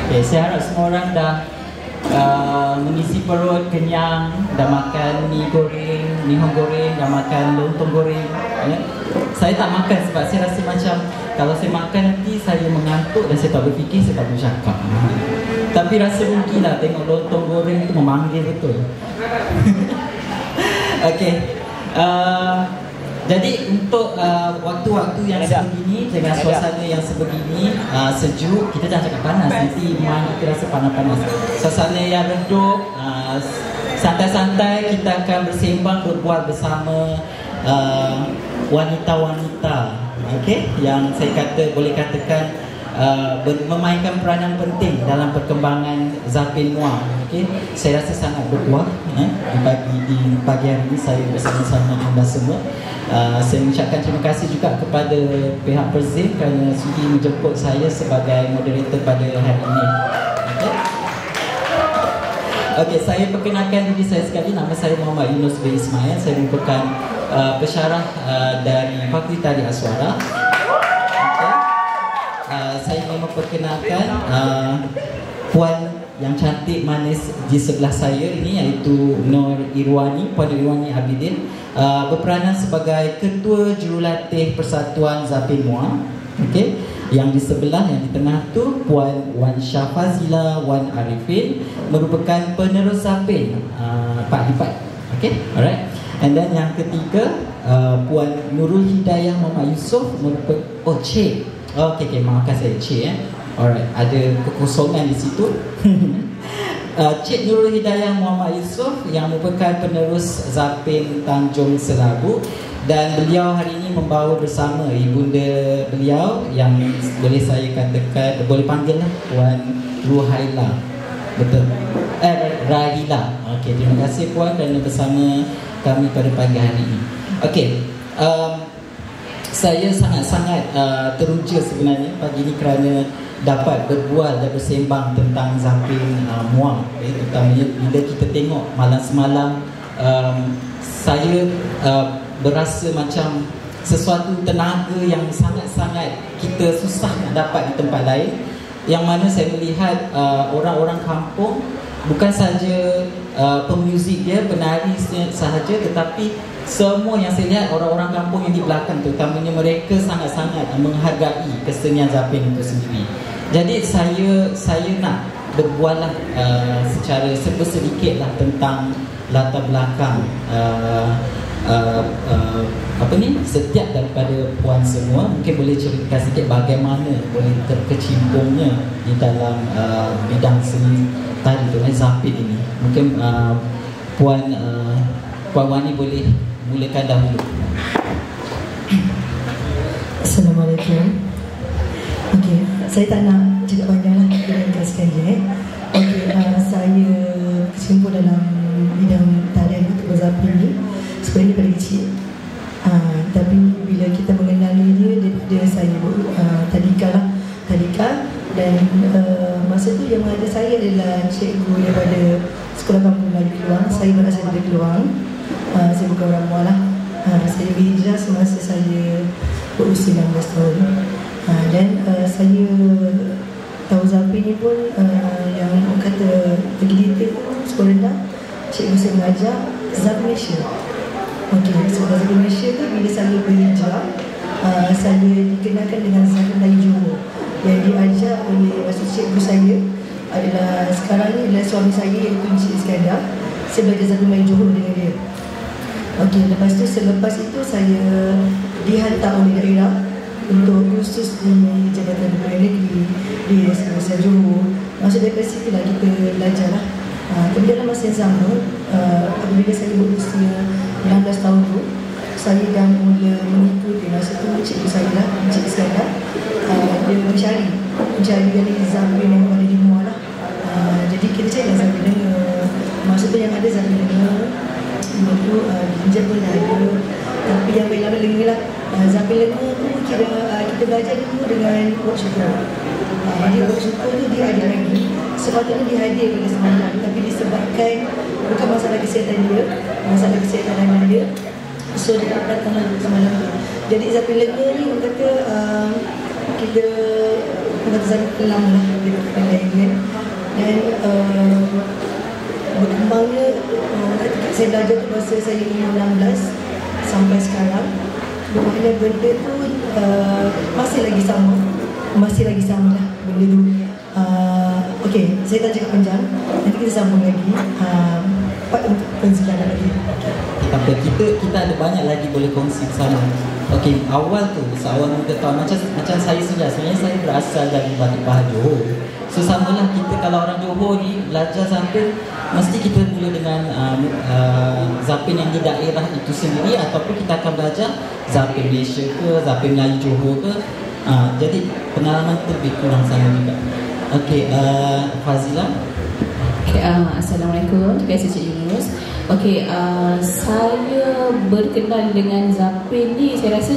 Okay, saya harap semua orang dah mengisi perut, kenyang, dah makan mi goreng, mihun goreng, dah makan lontong goreng, ya. Saya tak makan sebab saya rasa macam kalau saya makan nanti saya mengantuk dan saya tak berfikir, saya tak boleh cakap. Tapi rasa rugilah tengok lontong goreng itu memanggil betul. Okey. Jadi untuk waktu-waktu yang sebegini, dengan suasana yang sebegini, sejuk, kita jangan cakap panas, nanti mind kita rasa panas-panas. Suasana yang redup, santai-santai, kita akan bersembang, berbual bersama wanita-wanita, okay? Yang saya boleh katakan memainkan peranan penting dalam perkembangan Zapin Muar. Okay? Saya rasa sangat berkuah di pagi hari ini saya bersama-sama anda semua. Saya mengucapkan terima kasih juga kepada pihak Perzim kerana sudi menjemput saya sebagai moderator pada hari ini. Okey, saya perkenalkan diri saya sekali. Nama saya Muhammad Yunus bin Ismail. Saya merupakan pensyarah dari Fakulti Tari Aswara. Saya ingin memperkenalkan puan yang cantik manis di sebelah saya ini, iaitu Nur Irwani, Puan Irwani Abidin, berperanan sebagai Ketua Jurulatih Persatuan Zapin Muar. Okey, yang di sebelah, yang di tengah tu Puan Wan Syafazila Wan Arifin, merupakan penerus Zapin Pak Lipat. Okey, alright. And then yang ketiga Puan Nurul Hidayah Muhammad Yusof, merupakan Cik. Okey, maafkan saya Cik Alright, ada kekosongan di situ. Cik Nurul Hidayah Muhammad Yusof yang merupakan penerus Zapin Tanjung Selabu, dan beliau hari ini membawa bersama ibunda beliau yang boleh saya katakan, boleh panggil lah Puan Ruhaila. Betul? Rahila. Okey, terima kasih Puan kerana bersama kami pada pagi hari ini. Okey, saya sangat-sangat teruja sebenarnya pagi ini kerana dapat berbual dan bersembang tentang Zapin Muar. Terutamanya bila kita tengok malam semalam, saya berasa macam sesuatu tenaga yang sangat-sangat kita susah nak dapat di tempat lain. Yang mana saya melihat orang-orang kampung bukan saja pemuzik dia, penari sahaja, tetapi semua yang saya lihat orang-orang kampung yang di belakang tu, terutamanya mereka sangat-sangat menghargai kesenian Zapin itu sendiri. Jadi saya nak berbual lah secara sedikit lah tentang latar belakang setiap daripada puan semua. Mungkin boleh ceritakan sedikit bagaimana boleh terkecimpungnya di dalam bidang seni tari tu, Zapin ini. Mungkin Puan Wani boleh mulakan dahulu. Assalamualaikum. Okey, saya tak nak cerita panjanglah, kita ringkaskan je. Okey, saya kecimpung dalam bidang tarian atau Zapin ni sebenarnya daripada kecil. Tapi bila kita mengenali dia daripada saya tadika, dan masa tu yang ada saya adalah cikgu daripada Sekolah Kampung Melayu Keluang. Saya berasal dari Keluang. Saya bukan orang Muar lah. Saya berhijrah semasa saya berusia 16 tahun. Dan saya tahu Zapin ni pun yang orang kata pergi detail sekolah rendah, cikgu saya mengajar Zapin Malaysia. Okey, sekolah Zapin Malaysia tu bila saya berhijrah, saya dikenalkan dengan Zapin Melayu Johor yang diajar oleh cikgu saya adalah sekarang ni adalah suami saya, iaitu Encik Iskandar. Saya belajar Zapin Melayu Johor dengan dia. Okey, lepas tu selepas itu saya dihantar oleh daerah untuk kursus di Jabatan Pegawai Negeri di Residen Johor. Maksud daripada situ lah kita belajar lah. Tapi dalam masa yang sama, apabila saya berusia 16 tahun tu, saya dah mula mengikuti masa tu cikgu saya lah, Encik Iskandar. Dia mencari dari Zapin yang ada di Muar lah. Jadi kita cari Zapin dengar. Masa tu yang ada Zapin dengar, itu Ginjal pun dah ada. Tapi yang paling lama dengar lah Zapin dengar tu kira kita belajar dulu dengan workshop. Jadi workshop tu dia ada lagi, sepatutnya dihadir pada semalam, tapi disebabkan bukan masalah kesihatan dia, so dia tak datang semalam tu. Jadi Zapin dengar ni orang kata kita Zapin kelam lah, dia pendek kan. then berkembangnya saya belajar tu masa saya umur 16 sampai sekarang. Bermakna benda tu masih lagi sama lah benda tu. Okey, saya tak cakap panjang, nanti kita sambung lagi part untuk pensiaran lagi. Apa kita ada banyak lagi boleh kongsi bersama. Okey, awal muka tahun macam saya sebenarnya saya berasal dari Batu Pahat Johor. So samalah kita kalau orang Johor ni belajar zapin mesti kita mula dengan zapin yang di daerah itu sendiri ataupun kita akan belajar zapin Malaysia ke, zapin Melayu Johor ke. Jadi pengalaman tu lebih kurang sama juga. Okey, Fazila. Okay, Assalamualaikum. Terima kasih Cik Yunus. Okey, saya berkenal dengan zapin ni, saya rasa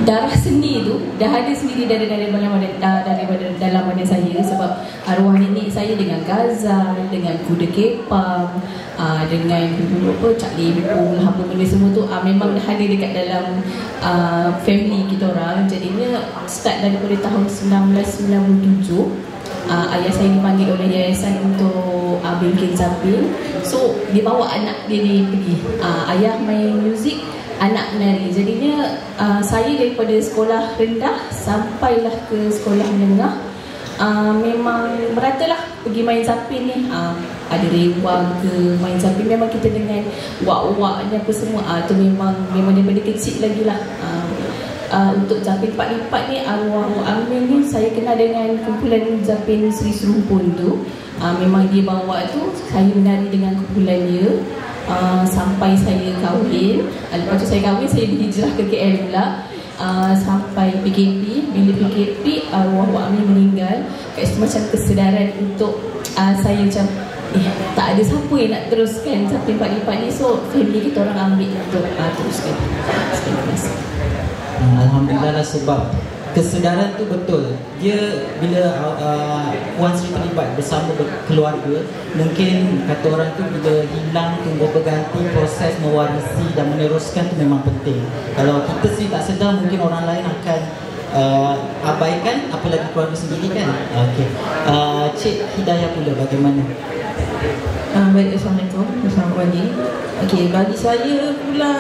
darah seni tu dah ada sendiri daripada dalam badan saya, sebab arwah nenek saya dengan gazal, dengan kuda kepang, dengan Cak Limpung, apa benda semua tu memang dah ada dekat dalam family kita orang. Jadinya start daripada tahun 1997 ayah saya dipanggil oleh yayasan untuk bingkil zapin. So dia bawa anak dia pergi, ayah main muzik, anak menari. Jadinya saya daripada sekolah rendah sampailah ke sekolah menengah, memang meratalah pergi main zapin ni. Ada rewang ke main zapin, memang kita dengan wak-waknya apa semua, tu memang daripada kecil lagi lah. Untuk zapin Pak Lipat ni, arwah Amin ni saya kenal dengan kumpulan zapin Sri Serumpun tu. Memang dia bawa tu, saya menari dengan kumpulan dia sampai saya kahwin. Lepas tu saya kahwin, saya berhijrah ke KL pula, sampai PKP. Bila PKP, arwah Amin meninggal, kat situ macam kesedaran untuk saya macam tak ada siapa yang nak teruskan zapin Pak Lipat ni. So family kita orang ambil untuk teruskan. Terima kasih. Alhamdulillah lah, sebab kesedaran tu betul. Dia bila Puan Sri terlibat bersama keluarga, mungkin kata orang tu bila hilang tunggu berganti, proses mewarisi dan meneruskan tu memang penting. Kalau kita sendiri tak sedar, mungkin orang lain akan abaikan, apalagi keluarga sendiri kan. Okey, Cik Hidayah pula bagaimana? Baik, Assalamualaikum. Selamat pagi. Okey, bagi saya pula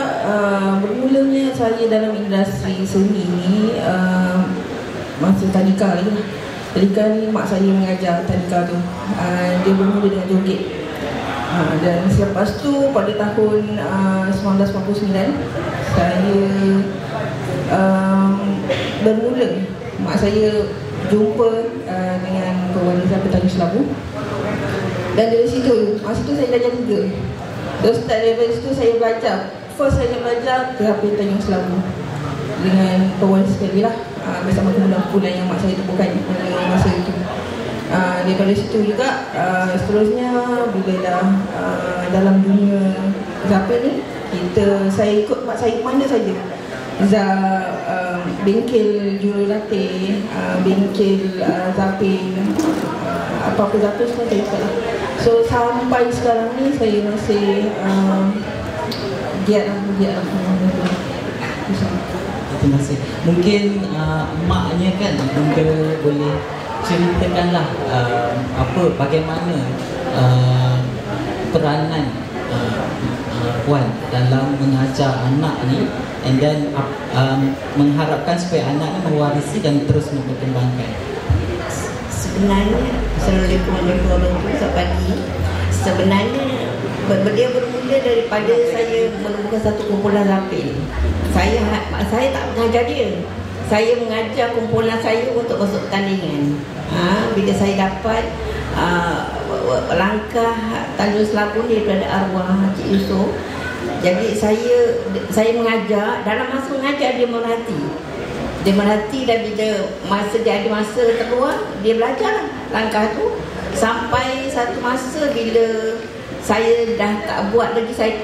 bermulanya saya dalam industri seni ni masa tadika lagi lah. Tadika ni mak saya mengajar tadika tu. Dia bermula dengan joget. Dan selepas tu pada tahun 1949 saya bermula, mak saya jumpa dengan kawan saya Petani Selabu. Dan dari situ, masa tu saya belajar juga. Terus start dari situ saya belajar. First saya belajar terapi Tanjung Selabu dengan kawan sekali lah, bersama kumpulan yang mak saya tubuhkan pada masa itu. Daripada situ juga seterusnya bila dah dalam dunia zapin ni, saya ikut mak saya mana saja. Bengkel jurulatih, bengkel zapin, apa-apa zapin semua saya ikut lah. So sampai sekarang ni saya masih giat lah. Terima kasih. Mungkin maknya kan bunda boleh ceritakanlah bagaimana peranan Puan dalam mengajar anak ni, and then mengharapkan supaya anak ni mewarisi dan terus memperkembangkan. Sebenarnya, Assalamualaikum warahmatullahi wabarakatuh. Pagi. Sebenarnya dia bermula daripada saya menemukan satu kumpulan zapin. Saya tak mengajar dia. Saya mengajar kumpulan saya untuk masuk pertandingan. Bila saya dapat langkah Tanjung Selabu ni daripada arwah Cik Yusof, jadi saya mengajar. Dalam masa mengajar dia merhati dan bila dia ada masa keluar, dia belajar langkah tu. Sampai satu masa bila saya dah tak buat lagi, saya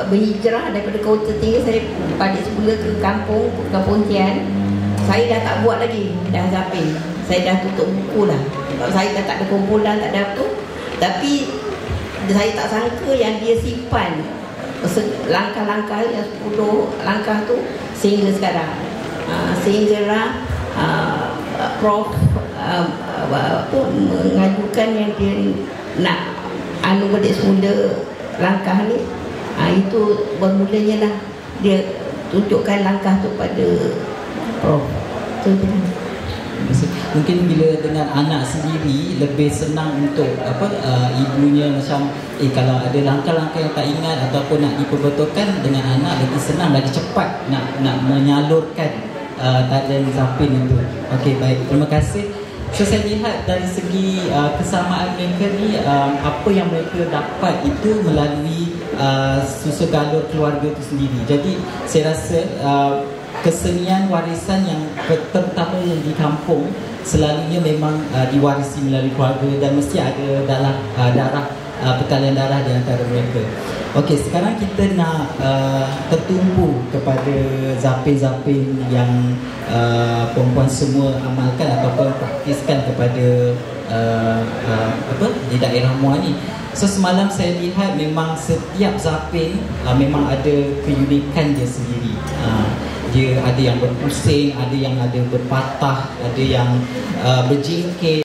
berhijrah daripada Kota Tinggi, saya balik semula ke Kampung Tian. Saya dah tak buat lagi, dah zapin. Saya dah tutup buku lah. Saya dah tak ada kumpulan, tak ada apa. Tapi saya tak sangka yang dia simpan langkah-langkah yang 10 langkah tu sehingga sekarang. Sehinggalah Prof mengajukan yang dia nak balik semula langkah ni, itu bermulanya lah dia tunjukkan langkah tu pada Prof. Tu je. Mungkin bila dengan anak sendiri lebih senang untuk ibunya macam kalau ada langkah-langkah yang tak ingat ataupun nak diperbetulkan, dengan anak lebih senang, lagi cepat nak menyalurkan talent Zapin itu. Okey, baik, terima kasih. So saya lihat dari segi kesamaan mereka ni, apa yang mereka dapat itu melalui susu galur keluarga itu sendiri. Jadi saya rasa kesenian warisan yang terutama yang di kampung selalunya memang diwarisi melalui keluarga dan mesti ada dalam darah, pertalian darah di antara mereka. Okey, sekarang kita nak tertumpu kepada zapin-zapin yang perempuan semua amalkan ataupun praktiskan kepada di daerah Muar ni. So semalam saya lihat memang setiap zapin memang ada keunikan dia sendiri. Dia ada yang berpusing, ada yang ada berpatah, ada yang berjingkit.